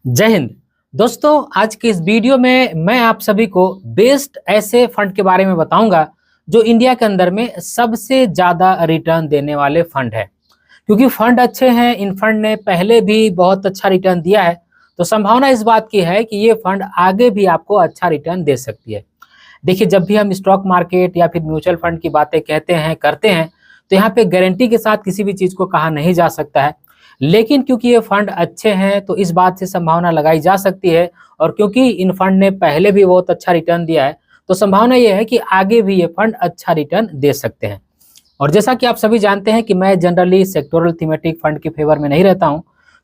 जय हिंद। दोस्तों, आज के इस वीडियो में मैं आप सभी को बेस्ट ऐसे फंड के बारे में बताऊंगा जो इंडिया के अंदर में सबसे ज्यादा रिटर्न देने वाले फंड है। क्योंकि फंड अच्छे हैं, इन फंड ने पहले भी बहुत अच्छा रिटर्न दिया है, तो संभावना इस बात की है कि ये फंड आगे भी आपको अच्छा रिटर्न दे सकती है। देखिए, जब भी हम स्टॉक मार्केट या फिर म्यूचुअल फंड की बातें कहते हैं करते हैं, तो यहाँ पे गारंटी के साथ किसी भी चीज को कहा नहीं जा सकता है। लेकिन क्योंकि ये फंड अच्छे हैं तो इस बात से संभावना लगाई जा सकती है, और क्योंकि इन फंड ने पहले भी बहुत अच्छा रिटर्न दिया है, तो संभावना ये है कि आगे भी ये फंड अच्छा रिटर्न दे सकते हैं। और जैसा कि आप सभी जानते हैं कि मैं जनरली सेक्टोरल थीमेटिक फंड के फेवर में नहीं रहता हूं,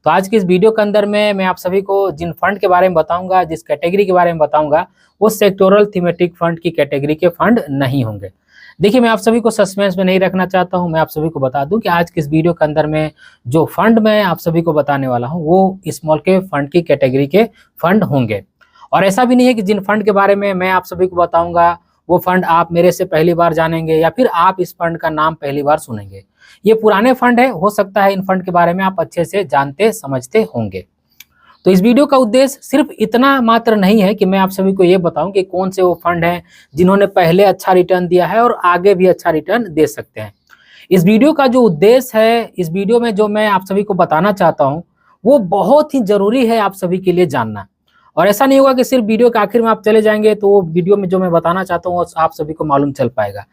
तो आज की इस वीडियो के अंदर में मैं आप सभी को जिन फंड के बारे में बताऊंगा, जिस कैटेगरी के बारे में बताऊंगा, वो सेक्टोरल थीमेटिक फंड की कैटेगरी के फंड नहीं होंगे। देखिए, मैं आप सभी को सस्पेंस में नहीं रखना चाहता हूं। मैं आप सभी को बता दूं कि आज के इस वीडियो के अंदर में जो फंड मैं आप सभी को बताने वाला हूं वो स्मॉल कैप फंड की कैटेगरी के फंड होंगे। और ऐसा भी नहीं है कि जिन फंड के बारे में मैं आप सभी को बताऊंगा वो फंड आप मेरे से पहली बार जानेंगे या फिर आप इस फंड का नाम पहली बार सुनेंगे। ये पुराने फंड है, हो सकता है इन फंड के बारे में आप अच्छे से जानते समझते होंगे। तो इस वीडियो का उद्देश्य सिर्फ इतना मात्र नहीं है कि मैं आप सभी को ये बताऊं कि कौन से वो फंड हैं जिन्होंने पहले अच्छा रिटर्न दिया है और आगे भी अच्छा रिटर्न दे सकते हैं। इस वीडियो का जो उद्देश्य है, इस वीडियो में जो मैं आप सभी को बताना चाहता हूं, वो बहुत ही जरूरी है आप सभी के लिए जानना। और ऐसा नहीं होगा कि सिर्फ वीडियो के आखिर में आप चले जाएंगे तो वो वीडियो में जो मैं बताना चाहता हूँ वो आप सभी को मालूम चल पाएगा।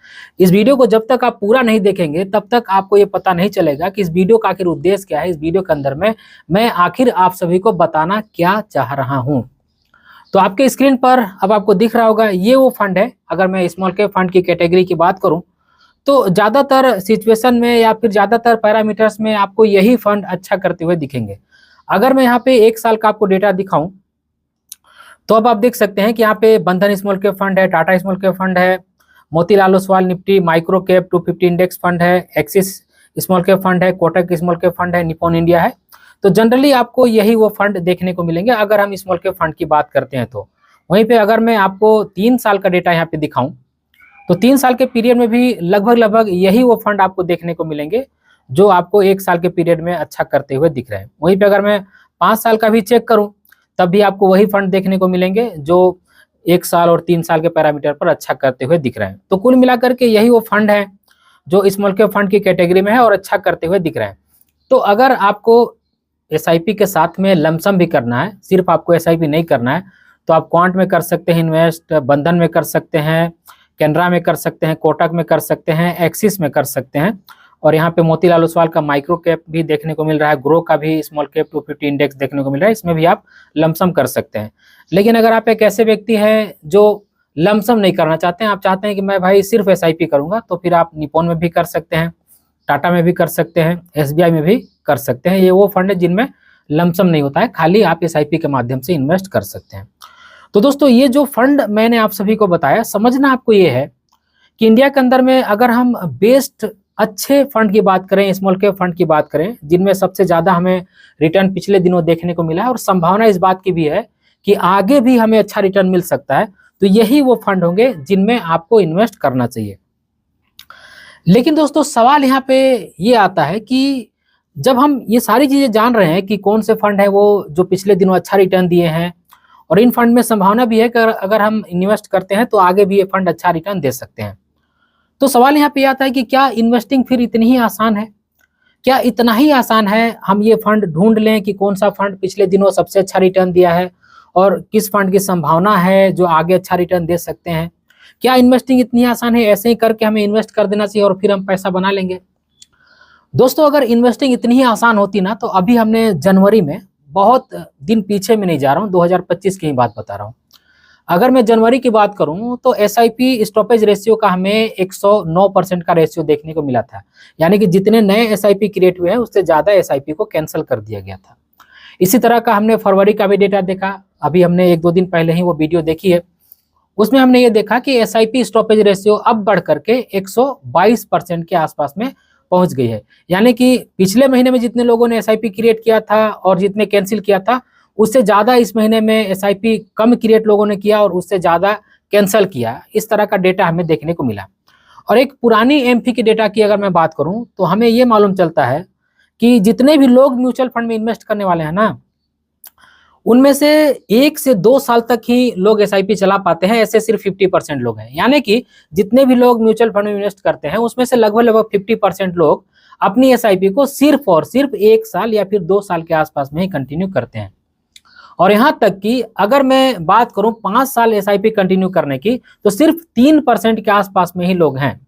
इस वीडियो को जब तक आप पूरा नहीं देखेंगे तब तक आपको ये पता नहीं चलेगा कि इस वीडियो का आखिर उद्देश्य क्या है, इस वीडियो के अंदर में मैं आखिर आप सभी को बताना क्या चाह रहा हूँ। तो आपके स्क्रीन पर अब आपको दिख रहा होगा, ये वो फंड है। अगर मैं स्मॉल कैप फंड की कैटेगरी की बात करूं तो ज्यादातर सिचुएशन में या फिर ज्यादातर पैरामीटर्स में आपको यही फंड अच्छा करते हुए दिखेंगे। अगर मैं यहाँ पे एक साल का आपको डेटा दिखाऊं तो अब आप देख सकते हैं कि यहाँ पे बंधन स्मॉल कैप फंड है, टाटा स्मॉल कैप फंड है, Motilal Oswal Nifty micro cap 250 index fund है, एक्सिस स्मॉल कैप फंड है, कोटक स्मॉल कैप फंड है, निप्पॉन इंडिया है। तो जनरली आपको यही वो फंड देखने को मिलेंगे अगर हम स्मॉल कैप फंड की बात करते हैं तो। वहीं पे अगर मैं आपको 3 साल का डेटा यहाँ पे दिखाऊं तो 3 साल के पीरियड में भी लगभग लगभग यही वो फंड आपको देखने को मिलेंगे जो आपको 1 साल के पीरियड में अच्छा करते हुए दिख रहे हैं। वहीं पे अगर मैं 5 साल का भी चेक करूं तब भी आपको वही फंड देखने को मिलेंगे जो 1 साल और 3 साल के पैरामीटर पर अच्छा करते हुए दिख रहे हैं। तो कुल मिलाकर के यही वो फंड है जो स्मॉल कैप फंड की कैटेगरी में है और अच्छा करते हुए दिख रहे हैं। तो अगर आपको एसआईपी के साथ में लमसम भी करना है, सिर्फ आपको एसआईपी नहीं करना है, तो आप क्वांट में कर सकते हैं इन्वेस्ट, बंधन में कर सकते हैं, कैनरा में कर सकते हैं, कोटक में कर सकते हैं, एक्सिस में कर सकते हैं। और यहाँ पे मोतीलाल ओसवाल का माइक्रो कैप भी देखने को मिल रहा है, ग्रो का भी स्मॉल कैप 250 इंडेक्स देखने को मिल रहा है, इसमें भी आप लमसम कर सकते हैं। लेकिन अगर आप एक ऐसे व्यक्ति हैं जो लमसम नहीं करना चाहते हैं, आप चाहते हैं कि मैं भाई सिर्फ एसआईपी करूंगा, तो फिर आप निप्पॉन में भी कर सकते हैं, टाटा में भी कर सकते हैं, एसबीआई में भी कर सकते हैं। ये वो फंड है जिनमें लमसम नहीं होता है, खाली आप एसआईपी के माध्यम से इन्वेस्ट कर सकते हैं। तो दोस्तों, ये जो फंड मैंने आप सभी को बताया, समझना आपको ये है कि इंडिया के अंदर में अगर हम बेस्ट अच्छे फंड की बात करें, स्मॉल कैप फंड की बात करें, जिनमें सबसे ज्यादा हमें रिटर्न पिछले दिनों देखने को मिला है और संभावना इस बात की भी है कि आगे भी हमें अच्छा रिटर्न मिल सकता है, तो यही वो फंड होंगे जिनमें आपको इन्वेस्ट करना चाहिए। लेकिन दोस्तों, सवाल यहाँ पे ये आता है कि जब हम ये सारी चीजें जान रहे हैं कि कौन से फंड है वो जो पिछले दिनों अच्छा रिटर्न दिए हैं और इन फंड में संभावना भी है कि अगर हम इन्वेस्ट करते हैं तो आगे भी ये फंड अच्छा रिटर्न दे सकते हैं, तो सवाल यहाँ पे आता है कि क्या इन्वेस्टिंग फिर इतनी ही आसान है? क्या इतना ही आसान है हम ये फंड ढूंढ लें कि कौन सा फंड पिछले दिनों सबसे अच्छा रिटर्न दिया है और किस फंड की संभावना है जो आगे अच्छा रिटर्न दे सकते हैं? क्या इन्वेस्टिंग इतनी आसान है, ऐसे ही करके हमें इन्वेस्ट कर देना चाहिए और फिर हम पैसा बना लेंगे? दोस्तों, अगर इन्वेस्टिंग इतनी ही आसान होती ना तो अभी हमने जनवरी में, बहुत दिन पीछे में नहीं जा रहा हूँ, 2025 की ही बात बता रहा हूँ, अगर मैं जनवरी की बात करूं तो एसआईपी स्टॉपेज रेशियो का हमें 109% का रेशियो देखने को मिला था। यानी कि जितने नए एसआईपी क्रिएट हुए हैं उससे ज्यादा एसआईपी को कैंसिल कर दिया गया था। इसी तरह का हमने फरवरी का भी डेटा देखा, अभी हमने 1-2 दिन पहले ही वो वीडियो देखी है। उसमें हमने ये देखा कि एसआईपी स्टॉपेज रेशियो अब बढ़ करके 122% के आसपास में पहुंच गई है। यानी कि पिछले महीने में जितने लोगों ने एसआईपी क्रिएट किया था और जितने कैंसिल किया था, उससे ज्यादा इस महीने में एसआईपी कम क्रिएट लोगों ने किया और उससे ज्यादा कैंसिल किया। इस तरह का डेटा हमें देखने को मिला। और एक पुरानी एमपी की डेटा की अगर मैं बात करूं तो हमें ये मालूम चलता है कि जितने भी लोग म्यूचुअल फंड में इन्वेस्ट करने वाले हैं ना, उनमें से 1 से 2 साल तक ही लोग एसआईपी चला पाते हैं, ऐसे सिर्फ 50% लोग हैं। यानी कि जितने भी लोग म्यूचुअल फंड में इन्वेस्ट करते हैं उसमें से लगभग 50% लोग अपनी एसआईपी को सिर्फ और सिर्फ 1 साल या फिर 2 साल के आसपास में ही कंटिन्यू करते हैं। और यहाँ तक कि अगर मैं बात करूं 5 साल एसआईपी कंटिन्यू करने की, तो सिर्फ 3% के आसपास में ही लोग हैं।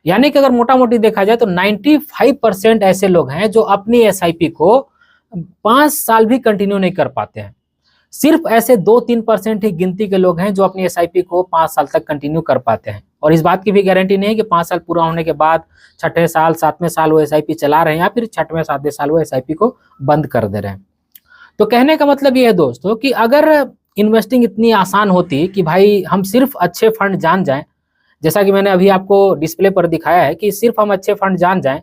यानी कि अगर मोटा मोटी देखा जाए तो 95% ऐसे लोग हैं जो अपनी एसआईपी को 5 साल भी कंटिन्यू नहीं कर पाते हैं। सिर्फ ऐसे 2-3% ही गिनती के लोग हैं जो अपनी एसआईपी को 5 साल तक कंटिन्यू कर पाते हैं। और इस बात की भी गारंटी नहीं है कि 5 साल पूरा होने के बाद 6ठे साल 7वें साल वो एसआईपी चला रहे हैं या फिर 6ठे 7वें साल वो एसआईपी को बंद कर दे रहे हैं। तो कहने का मतलब ये है दोस्तों कि अगर इन्वेस्टिंग इतनी आसान होती कि भाई हम सिर्फ अच्छे फंड जान जाएं, जैसा कि मैंने अभी आपको डिस्प्ले पर दिखाया है कि सिर्फ हम अच्छे फंड जान जाएं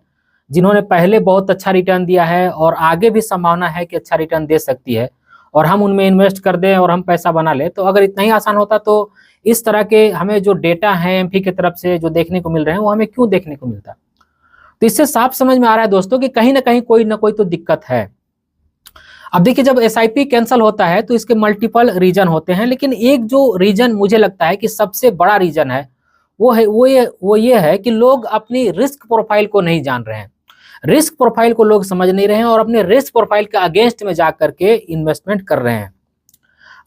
जिन्होंने पहले बहुत अच्छा रिटर्न दिया है और आगे भी संभावना है कि अच्छा रिटर्न दे सकती है, और हम उनमें इन्वेस्ट कर दें और हम पैसा बना लें, तो अगर इतना ही आसान होता तो इस तरह के हमें जो डेटा है एमपी की तरफ से जो देखने को मिल रहे हैं वो हमें क्यों देखने को मिलता। तो इससे साफ समझ में आ रहा है दोस्तों कि कहीं ना कहीं कोई ना कोई तो दिक्कत है। अब देखिए, जब एसआईपी कैंसिल होता है तो इसके मल्टीपल रीजन होते हैं, लेकिन एक जो रीजन मुझे लगता है कि सबसे बड़ा रीजन है वो ये है कि लोग अपनी रिस्क प्रोफाइल को नहीं जान रहे हैं। रिस्क प्रोफाइल को लोग समझ नहीं रहे हैं और अपने रिस्क प्रोफाइल के अगेंस्ट में जाकर के इन्वेस्टमेंट कर रहे हैं।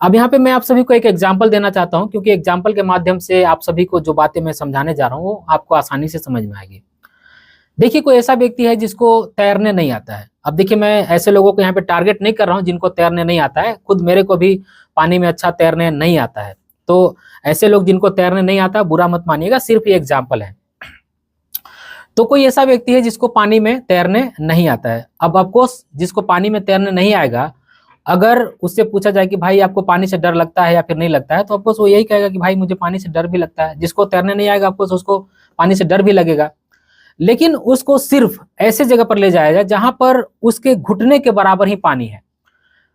अब यहाँ पे मैं आप सभी को एक एग्जांपल देना चाहता हूँ, क्योंकि एग्जांपल के माध्यम से आप सभी को जो बातें मैं समझाने जा रहा हूँ वो आपको आसानी से समझ में आएगी। देखिए, कोई ऐसा व्यक्ति है जिसको तैरने नहीं आता है। अब देखिए, मैं ऐसे लोगों को यहाँ पे टारगेट नहीं कर रहा हूँ जिनको तैरने नहीं आता है, खुद मेरे को भी पानी में अच्छा तैरने नहीं आता है। तो ऐसे लोग जिनको तैरने नहीं आता बुरा मत मानिएगा, सिर्फ ये एग्जाम्पल है। तो कोई ऐसा व्यक्ति है जिसको पानी में तैरने नहीं आता है। अब ऑफकोर्स जिसको पानी में तैरने नहीं आएगा, अगर उससे पूछा जाए कि भाई आपको पानी से डर लगता है या फिर नहीं लगता है, तो ऑफकोर्स वो यही कहेगा कि भाई मुझे पानी से डर भी लगता है। जिसको तैरने नहीं आएगा ऑफकोर्स उसको पानी से डर भी लगेगा। लेकिन उसको सिर्फ ऐसे जगह पर ले जाया जाए जहां पर उसके घुटने के बराबर ही पानी है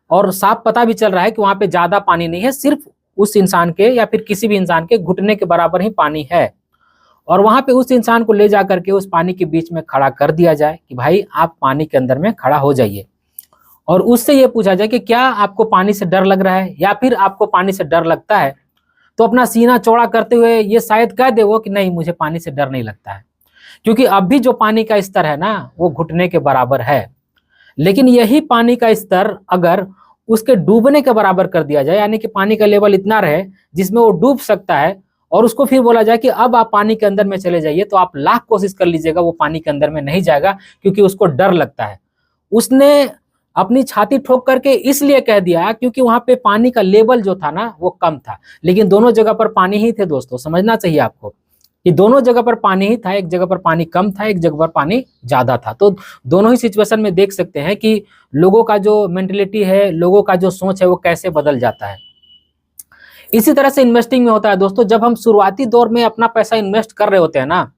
और साफ पता भी चल रहा है कि वहां पे ज्यादा पानी नहीं है, सिर्फ उस इंसान के या फिर किसी भी इंसान के घुटने के बराबर ही पानी है, और वहां पे उस इंसान को ले जाकर के उस पानी के बीच में खड़ा कर दिया जाए कि भाई आप पानी के अंदर में खड़ा हो जाइए, और उससे ये पूछा जाए कि क्या आपको पानी से डर लग रहा है या फिर आपको पानी से डर लगता है, तो अपना सीना चौड़ा करते हुए ये शायद कह दे वो कि नहीं, मुझे पानी से डर नहीं लगता है, क्योंकि अभी जो पानी का स्तर है ना वो घुटने के बराबर है। लेकिन यही पानी का स्तर अगर उसके डूबने के बराबर कर दिया जाए, यानी कि पानी का लेवल इतना रहे जिसमें वो डूब सकता है, और उसको फिर बोला जाए कि अब आप पानी के अंदर में चले जाइए, तो आप लाख कोशिश कर लीजिएगा वो पानी के अंदर में नहीं जाएगा, क्योंकि उसको डर लगता है। उसने अपनी छाती ठोक करके इसलिए कह दिया क्योंकि वहां पे पानी का लेवल जो था ना वो कम था, लेकिन दोनों जगह पर पानी ही थे दोस्तों। समझना चाहिए आपको कि दोनों जगह पर पानी ही था, एक जगह पर पानी कम था, एक जगह पर पानी ज्यादा था। तो दोनों ही सिचुएशन में देख सकते हैं कि लोगों का जो मेंटेलिटी है, लोगों का जो सोच है वो कैसे बदल जाता है। इसी तरह से इन्वेस्टिंग में होता है दोस्तों। जब हम शुरुआती दौर में अपना पैसा इन्वेस्ट कर रहे होते हैं ना,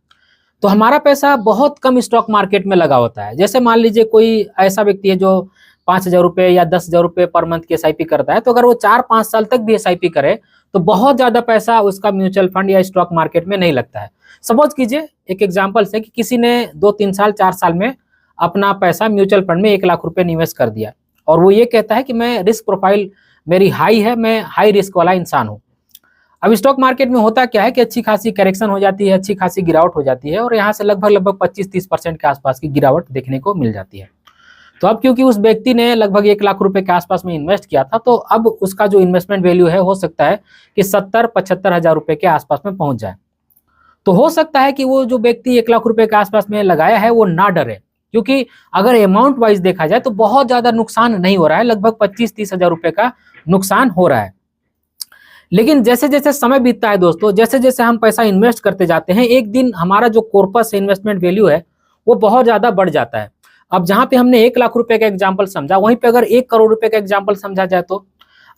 तो हमारा पैसा बहुत कम स्टॉक मार्केट में लगा होता है। जैसे मान लीजिए कोई ऐसा व्यक्ति है जो 5,000 रुपये या 10,000 रुपये पर मंथ की एसआईपी करता है, तो अगर वो 4-5 साल तक भी एसआईपी करे तो बहुत ज्यादा पैसा उसका म्यूचुअल फंड या स्टॉक मार्केट में नहीं लगता है। सपोज कीजिए एक एग्जांपल से कि किसी ने 2-3 साल 4 साल में अपना पैसा म्यूचुअल फंड में 1 लाख रुपए निवेश कर दिया, और वो ये कहता है कि मैं रिस्क प्रोफाइल मेरी हाई है, मैं हाई रिस्क वाला इंसान हूँ। अब स्टॉक मार्केट में होता क्या है कि अच्छी खासी करेक्शन हो जाती है, अच्छी खासी गिरावट हो जाती है, और यहाँ से लगभग 25-30% के आसपास की गिरावट देखने को मिल जाती है। तो अब क्योंकि उस व्यक्ति ने लगभग 1 लाख रुपए के आसपास में इन्वेस्ट किया था, तो अब उसका जो इन्वेस्टमेंट वैल्यू है हो सकता है कि 70-75 हजार रुपए के आसपास में पहुंच जाए। तो हो सकता है कि वो जो व्यक्ति 1 लाख रुपए के आसपास में लगाया है वो ना डरे, क्योंकि अगर अमाउंट वाइज देखा जाए तो बहुत ज्यादा नुकसान नहीं हो रहा है, लगभग 25-30 हजार रुपए का नुकसान हो रहा है। लेकिन जैसे जैसे समय बीतता है दोस्तों, जैसे जैसे हम पैसा इन्वेस्ट करते जाते हैं, एक दिन हमारा जो कॉर्पस इन्वेस्टमेंट वैल्यू है वो बहुत ज्यादा बढ़ जाता है। अब जहां पे हमने 1 लाख रुपए का एग्जाम्पल समझा, वहीं पे अगर 1 करोड़ रुपए का एग्जाम्पल समझा जाए, तो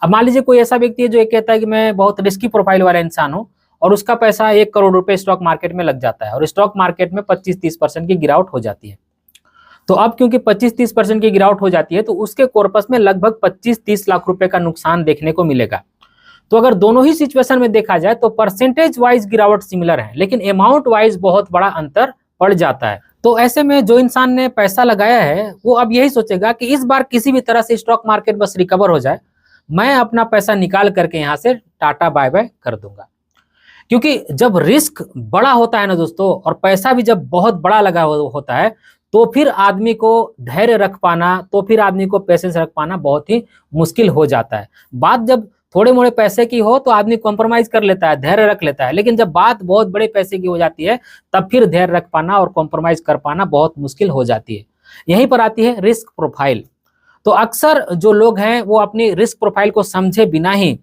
अब मान लीजिए कोई ऐसा व्यक्ति है जो एक कहता है कि मैं बहुत रिस्की प्रोफाइल वाला इंसान हूं, और उसका पैसा 1 करोड़ रुपए स्टॉक मार्केट में लग जाता है, और स्टॉक मार्केट में 25-30% की गिरावट हो जाती है। तो अब क्योंकि 25-30% की गिरावट हो जाती है, तो उसके कॉर्पस में लगभग 25-30 लाख रुपए का नुकसान देखने को मिलेगा। तो अगर दोनों ही सिचुएशन में देखा जाए तो परसेंटेज वाइज गिरावट सिमिलर है, लेकिन अमाउंट वाइज बहुत बड़ा अंतर पड़ जाता है। तो ऐसे में जो इंसान ने पैसा लगाया है वो अब यही सोचेगा कि इस बार किसी भी तरह से स्टॉक मार्केट बस रिकवर हो जाए, मैं अपना पैसा निकाल करके यहाँ से टाटा बाय बाय कर दूंगा। क्योंकि जब रिस्क बड़ा होता है ना दोस्तों, और पैसा भी जब बहुत बड़ा लगा होता है, तो फिर आदमी को धैर्य रख पाना, तो फिर आदमी को पेशेंस रख पाना बहुत ही मुश्किल हो जाता है। बात जब थोड़े मोड़े पैसे की हो तो आदमी कॉम्प्रोमाइज कर लेता है, धैर्य रख लेता है, लेकिन जब बात बहुत बड़े पैसे की हो जाती है तब फिर धैर्य रख पाना और कॉम्प्रोमाइज कर पाना बहुत मुश्किल हो जाती है। यहीं पर आती है रिस्क प्रोफाइल। तो अक्सर जो लोग हैं वो अपनी रिस्क प्रोफाइल को समझे बिना ही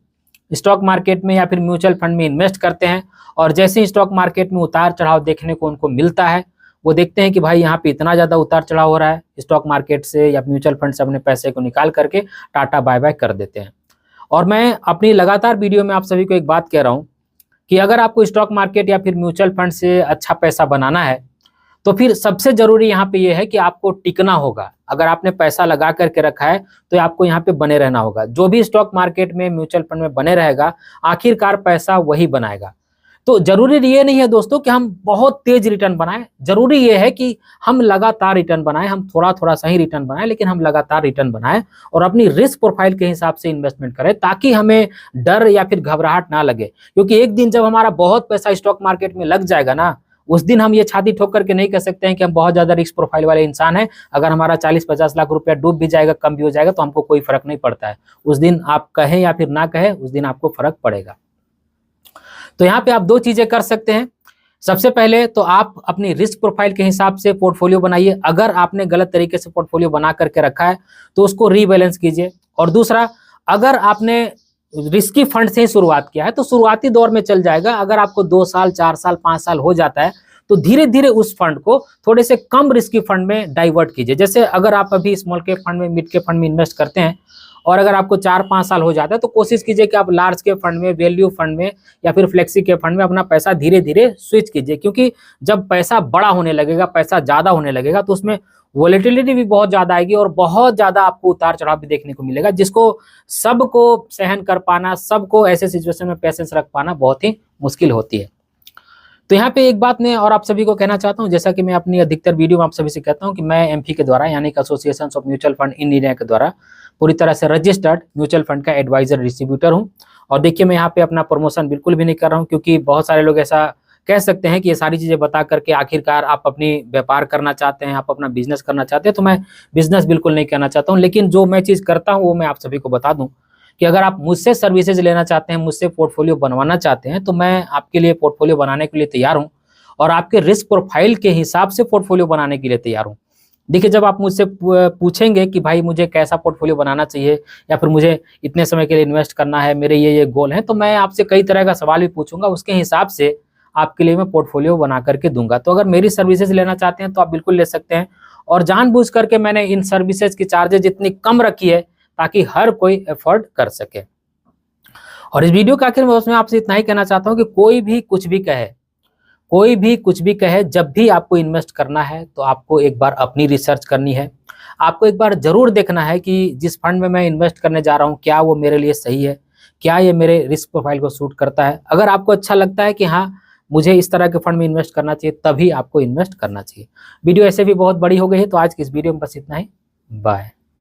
स्टॉक मार्केट में या फिर म्यूचुअल फंड में इन्वेस्ट करते हैं, और जैसे ही स्टॉक मार्केट में उतार चढ़ाव देखने को उनको मिलता है, वो देखते हैं कि भाई यहाँ पे इतना ज़्यादा उतार चढ़ाव हो रहा है, स्टॉक मार्केट से या म्यूचुअल फंड से अपने पैसे को निकाल करके टाटा बाय बाय कर देते हैं। और मैं अपनी लगातार वीडियो में आप सभी को एक बात कह रहा हूँ कि अगर आपको स्टॉक मार्केट या फिर म्यूचुअल फंड से अच्छा पैसा बनाना है, तो फिर सबसे जरूरी यहाँ पे ये है कि आपको टिकना होगा। अगर आपने पैसा लगा करके रखा है तो आपको यहाँ पे बने रहना होगा। जो भी स्टॉक मार्केट में म्यूचुअल फंड में बने रहेगा, आखिरकार पैसा वही बनाएगा। तो जरूरी ये नहीं है दोस्तों कि हम बहुत तेज रिटर्न बनाएं, जरूरी ये है कि हम लगातार रिटर्न बनाएं, हम थोड़ा थोड़ा सही रिटर्न बनाएं, लेकिन हम लगातार रिटर्न बनाएं और अपनी रिस्क प्रोफाइल के हिसाब से इन्वेस्टमेंट करें, ताकि हमें डर या फिर घबराहट ना लगे। क्योंकि एक दिन जब हमारा बहुत पैसा स्टॉक मार्केट में लग जाएगा ना, उस दिन हम ये छाती ठोक करके नहीं कह सकते हैं कि हम बहुत ज्यादा रिस्क प्रोफाइल वाले इंसान हैं। अगर हमारा 40-50 लाख रुपया डूब भी जाएगा, कम भी हो जाएगा, तो हमको कोई फर्क नहीं पड़ता है। उस दिन आप कहें या फिर ना कहें, उस दिन आपको फर्क पड़ेगा। तो यहाँ पे आप दो चीजें कर सकते हैं। सबसे पहले तो आप अपनी रिस्क प्रोफाइल के हिसाब से पोर्टफोलियो बनाइए। अगर आपने गलत तरीके से पोर्टफोलियो बना करके रखा है तो उसको रीबैलेंस कीजिए। और दूसरा, अगर आपने रिस्की फंड से ही शुरुआत किया है तो शुरुआती दौर में चल जाएगा। अगर आपको 2 साल, 4 साल, 5 साल हो जाता है तो धीरे धीरे उस फंड को थोड़े से कम रिस्की फंड में डाइवर्ट कीजिए। जैसे अगर आप अभी स्मॉल कैप फंड में, मिड कैप फंड में इन्वेस्ट करते हैं और अगर आपको 4-5 साल हो जाता है तो कोशिश कीजिए कि आप लार्ज कैप फंड में, वैल्यू फंड में या फिर फ्लेक्सी कैप फंड में अपना पैसा धीरे धीरे स्विच कीजिए। क्योंकि जब पैसा बड़ा होने लगेगा, पैसा ज्यादा होने लगेगा, तो उसमें वोलेटिलिटी भी बहुत ज्यादा आएगी और बहुत ज्यादा आपको उतार चढ़ाव भी देखने को मिलेगा, जिसको सबको सहन कर पाना, सबको ऐसे सिचुएशन में पेशेंस रख पाना बहुत ही मुश्किल होती है। तो यहाँ पे एक बात मैं और आप सभी को कहना चाहता हूँ, जैसा कि मैं अपनी अधिकतर वीडियो में आप सभी से कहता हूँ कि मैं एमफी के द्वारा, यानी कि association of mutual fund in India के द्वारा पूरी तरह से रजिस्टर्ड म्यूचुअल फंड का एडवाइजर डिस्ट्रीब्यूटर हूँ। और देखिए, मैं यहाँ पे अपना प्रमोशन बिल्कुल भी नहीं कर रहा हूँ, क्योंकि बहुत सारे लोग ऐसा कह सकते हैं कि ये सारी चीजें बता करके आखिरकार आप अपनी व्यापार करना चाहते हैं, आप अपना बिजनेस करना चाहते हैं। तो मैं बिजनेस बिल्कुल नहीं कहना चाहता हूँ, लेकिन जो मैं चीज करता हूँ वो मैं आप सभी को बता दूं कि अगर आप मुझसे सर्विसेज लेना चाहते हैं, मुझसे पोर्टफोलियो बनवाना चाहते हैं, तो मैं आपके लिए पोर्टफोलियो बनाने के लिए तैयार हूँ और आपके रिस्क प्रोफाइल के हिसाब से पोर्टफोलियो बनाने के लिए तैयार हूँ। देखिए, जब आप मुझसे पूछेंगे कि भाई मुझे कैसा पोर्टफोलियो बनाना चाहिए या फिर मुझे इतने समय के लिए इन्वेस्ट करना है, मेरे ये गोल हैं, तो मैं आपसे कई तरह का सवाल भी पूछूंगा, उसके हिसाब से आपके लिए मैं पोर्टफोलियो बना करके दूंगा। तो अगर मेरी सर्विसेज लेना चाहते हैं तो आप बिल्कुल ले सकते हैं। और जानबूझ करके मैंने इन सर्विसेज की चार्जेज इतनी कम रखी है ताकि हर कोई अफोर्ड कर सके। और इस वीडियो के आखिर में उसमें आपसे इतना ही कहना चाहता हूँ कि कोई भी कुछ भी कहे, कोई भी कुछ भी कहे, जब भी आपको इन्वेस्ट करना है तो आपको एक बार अपनी रिसर्च करनी है। आपको एक बार जरूर देखना है कि जिस फंड में मैं इन्वेस्ट करने जा रहा हूँ क्या वो मेरे लिए सही है, क्या ये मेरे रिस्क प्रोफाइल को सूट करता है। अगर आपको अच्छा लगता है कि हाँ मुझे इस तरह के फंड में इन्वेस्ट करना चाहिए, तभी आपको इन्वेस्ट करना चाहिए। वीडियो ऐसे भी बहुत बड़ी हो गई है, तो आज की इस वीडियो में बस इतना ही। बाय।